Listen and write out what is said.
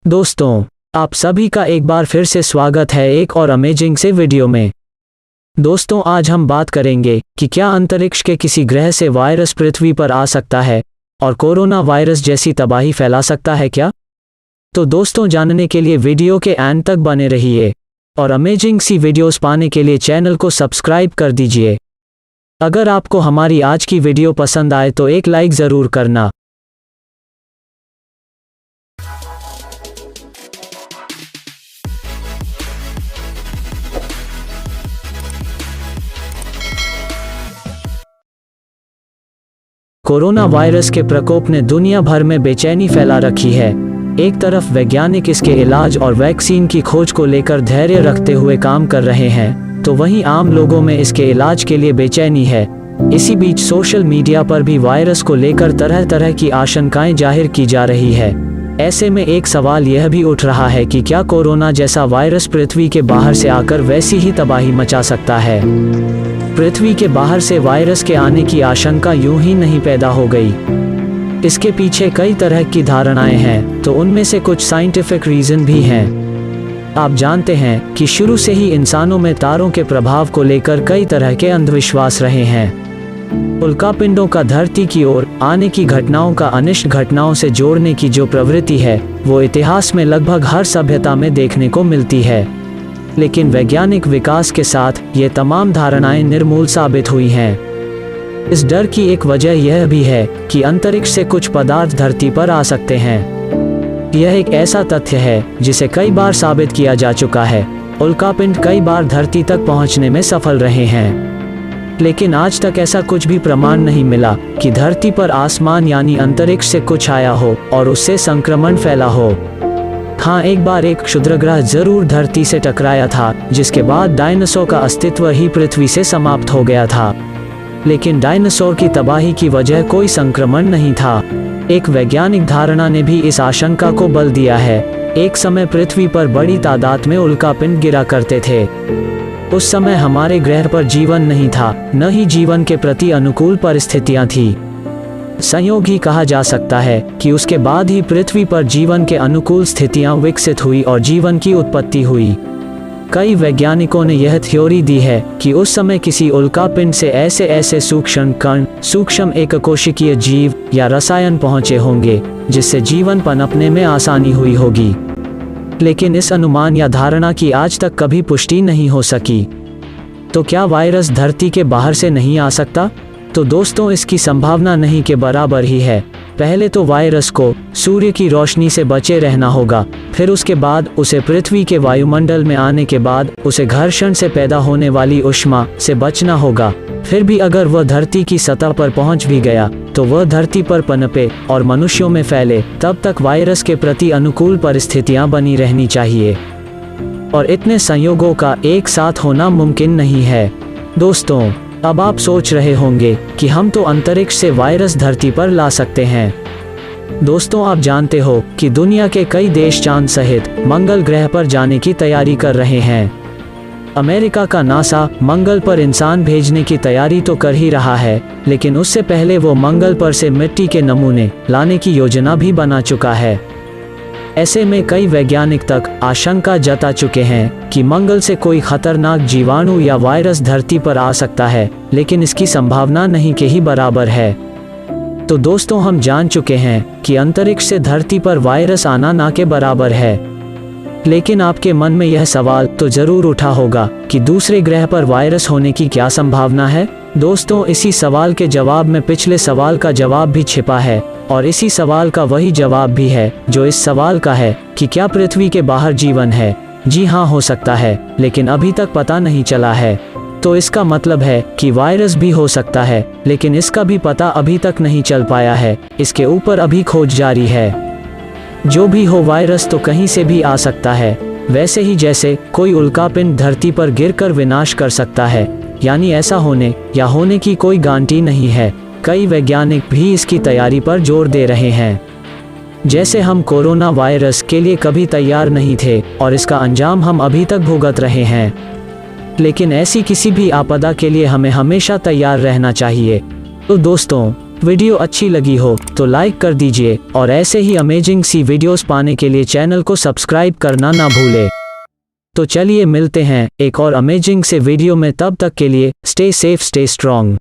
दोस्तों, आप सभी का एक बार फिर से स्वागत है एक और अमेजिंग से वीडियो में। दोस्तों, आज हम बात करेंगे कि क्या अंतरिक्ष के किसी ग्रह से वायरस पृथ्वी पर आ सकता है और कोरोना वायरस जैसी तबाही फैला सकता है क्या? तो दोस्तों, जानने के लिए वीडियो के एंड तक बने रहिए और अमेजिंग सी वीडियोस पाने के लिए चैनल को सब्सक्राइब कर दीजिए। अगर आपको हमारी आज की वीडियो पसंद आए तो एक लाइक ज़रूर करना। कोरोना वायरस के प्रकोप ने दुनिया भर में बेचैनी फैला रखी है। एक तरफ वैज्ञानिक इसके इलाज और वैक्सीन की खोज को लेकर धैर्य रखते हुए काम कर रहे हैं, तो वहीं आम लोगों में इसके इलाज के लिए बेचैनी है। इसी बीच सोशल मीडिया पर भी वायरस को लेकर तरह तरह की आशंकाएं जाहिर की जा रही है। ऐसे में एक सवाल यह भी उठ रहा है कि क्या कोरोना जैसा वायरस पृथ्वी के बाहर से आकर वैसी ही तबाही मचा सकता है? पृथ्वी के बाहर से वायरस के आने की आशंका यूं ही नहीं पैदा हो गई। इसके पीछे कई तरह की धारणाएं हैं, तो उनमें से कुछ साइंटिफिक रीजन भी हैं। आप जानते हैं कि शुरू से ही इंसानों में तारों के प्रभाव को लेकर कई तरह के अंधविश्वास रहे हैं। उल्कापिंडों का धरती की ओर आने की घटनाओं का अनिष्ट घटनाओं से जोड़ने की जो प्रवृत्ति है, वो इतिहास में लगभग हर सभ्यता में देखने को मिलती है। लेकिन वैज्ञानिक विकास के साथ ये तमाम धारणाएं निर्मूल साबित हुई हैं। इस डर की एक वजह यह भी है कि अंतरिक्ष से कुछ पदार्थ धरती पर आ सकते हैं। यह एक ऐसा तथ्य है जिसे कई बार साबित किया जा चुका है। उल्कापिंड कई बार धरती तक पहुंचने में सफल रहे हैं, लेकिन आज तक ऐसा कुछ भी प्रमाण नहीं मिला कि धरती पर आसमान यानी अंतरिक्ष से कुछ आया हो और उससे संक्रमण फैला हो। हाँ, एक बार एक क्षुद्रग्रह जरूर धरती से टकराया था, जिसके बाद डायनासोर का अस्तित्व ही पृथ्वी से समाप्त हो गया था। लेकिन डायनासोर की तबाही की वजह कोई संक्रमण नहीं था। एक वैज्ञानिक धारणा ने भी इस आशंका को बल दिया है। एक समय पृथ्वी पर बड़ी तादाद में उल्कापिंड गिरा करते थे। उस समय हमारे ग्रह पर जीवन नहीं था, न ही जीवन के प्रति अनुकूल परिस्थितियां थी। संयोग ही कहा जा सकता है कि उसके बाद ही पृथ्वी पर जीवन के अनुकूल स्थितियां विकसित हुई और जीवन की उत्पत्ति हुई। कई वैज्ञानिकों ने यह थ्योरी दी है कि उस समय किसी उल्कापिंड से ऐसे सूक्ष्म कण, सूक्ष्म एककोशिकीय जीव या रसायन पहुंचे होंगे, जिससे जीवन पनपने में आसानी हुई होगी। लेकिन इस अनुमान या धारणा की आज तक कभी पुष्टि नहीं हो सकी। तो क्या वायरस धरती के बाहर से नहीं आ सकता? तो दोस्तों, इसकी संभावना नहीं के बराबर ही है। पहले तो वायरस को सूर्य की रोशनी से बचे रहना होगा, फिर उसके बाद उसे पृथ्वी के वायुमंडल में आने के बाद उसे घर्षण से पैदा होने वाली ऊष्मा से बचना होगा। फिर भी अगर वह धरती की सतह पर पहुंच भी गया तो वह धरती पर पनपे और मनुष्यों में फैले, तब तक वायरस के प्रति अनुकूल परिस्थितियां बनी रहनी चाहिए। और इतने संयोगों का एक साथ होना मुमकिन नहीं है। दोस्तों, अब आप सोच रहे होंगे कि हम तो अंतरिक्ष से वायरस धरती पर ला सकते हैं। दोस्तों, आप जानते हो कि दुनिया के कई देश चांद सहित मंगल ग्रह पर जाने की तैयारी कर रहे हैं। अमेरिका का नासा मंगल पर इंसान भेजने की तैयारी तो कर ही रहा है, लेकिन उससे पहले वो मंगल पर से मिट्टी के नमूने लाने की योजना भी बना चुका है। ऐसे में कई वैज्ञानिक तक आशंका जता चुके हैं कि मंगल से कोई खतरनाक जीवाणु या वायरस धरती पर आ सकता है, लेकिन इसकी संभावना नहीं के ही बराबर है। तो दोस्तों, हम जान चुके हैं कि अंतरिक्ष से धरती पर वायरस आना ना के बराबर है। लेकिन आपके मन में यह सवाल तो जरूर उठा होगा कि दूसरे ग्रह पर वायरस होने की क्या संभावना है? दोस्तों, इसी सवाल के जवाब में पिछले सवाल का जवाब भी छिपा है, और इसी सवाल का वही जवाब भी है जो इस सवाल का है कि क्या पृथ्वी के बाहर जीवन है? जी हाँ, हो सकता है, लेकिन अभी तक पता नहीं चला है। तो इसका मतलब है कि वायरस भी हो सकता है, लेकिन इसका भी पता अभी तक नहीं चल पाया है। इसके ऊपर अभी खोज जारी है। जो भी हो, वायरस तो कहीं से भी आ सकता है। वैसे ही जैसे कोई उल्कापिंड धरती पर गिरकर विनाश कर सकता है, यानी ऐसा होने या होने की कोई गारंटी नहीं है। कई वैज्ञानिक भी इसकी तैयारी पर जोर दे रहे हैं। जैसे हम कोरोना वायरस के लिए कभी तैयार नहीं थे और इसका अंजाम हम अभी तक भुगत रहे हैं, लेकिन ऐसी किसी भी आपदा के लिए हमें हमेशा तैयार रहना चाहिए। तो दोस्तों, वीडियो अच्छी लगी हो तो लाइक कर दीजिए और ऐसे ही अमेजिंग सी वीडियोस पाने के लिए चैनल को सब्सक्राइब करना ना भूले। तो चलिए मिलते हैं एक और अमेजिंग से वीडियो में, तब तक के लिए स्टे सेफ, स्टे स्ट्रॉन्ग।